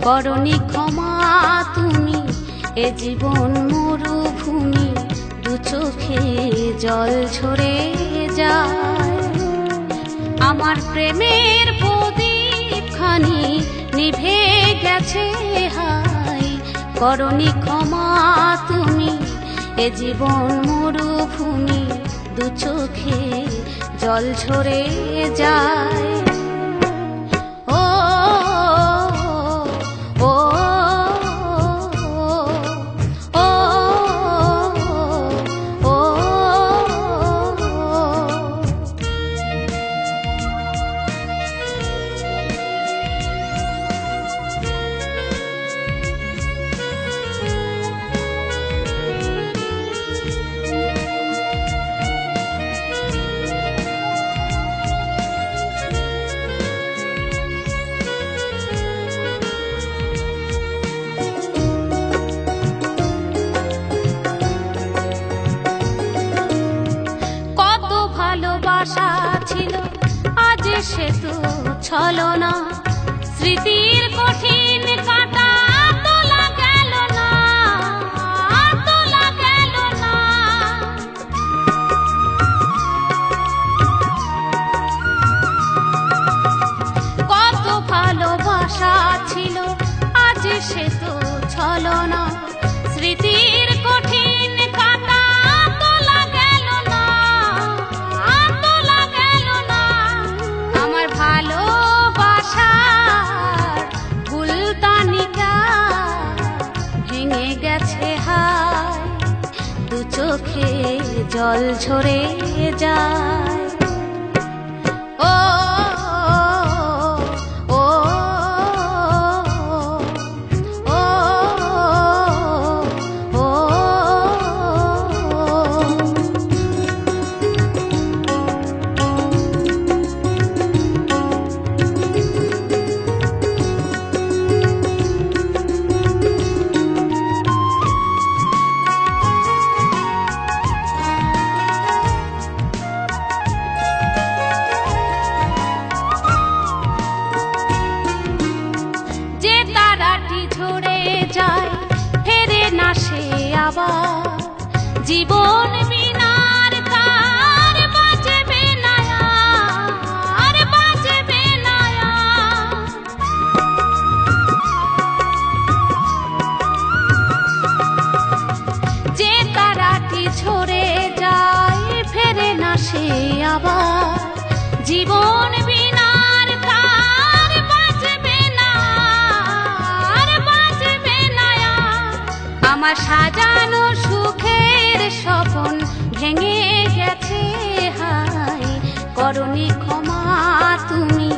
করনি ক্ষমা তুমি, এ জীবন মরুভূমি, দু চোখে জল ঝরে যায়। আমার প্রেমের প্রদীপ খানি নিভে গেছে হাই, করনি ক্ষমা তুমি, এ জীবন মরুভূমি, দু চোখে জল ঝরে যায়। ভালোবাসা ছিল আজ সে তো ছলনা, স্মৃতির কঠিন কাঁটা তোলা গেল না, তোলা গেল না। কত ভালোবাসা ছিল আজ সে তো ছলনা, স্মৃতির কঠিন কাঁটা তোলা গেল না, তোলা গেল না। আমার ভালোবাসার ফুলদানিটা ভেঙে গেছে হায়, দু চোখে জল ঝরে যায়। ঝরে যায় ফেরে না সে আবার, জীবন বিনার তার বাঁচবে না আর, বাঁচবে না। যে তারাটি ঝরে যায় ফেরে না সে আবার, জীবন বিনার তার বাঁচবে না। আমার সাজানো সুখের স্বপ্ন ভেঙে গেছে হাই, করনি ক্ষমা তুমি,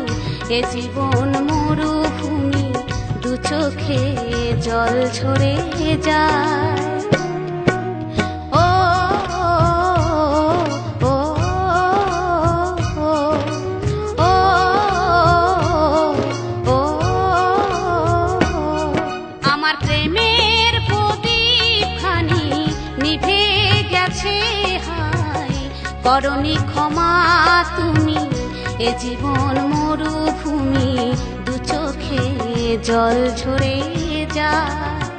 এ জীবন মরুভূমি, দু চোখে জল ঝরে যায়। আমার প্রেমের প্রদীপ খানি নিভে গেছে হাই, করনি ক্ষমা তুমি, এ জীবন মরুভূমি, দু চোখে জল ঝরে যায়।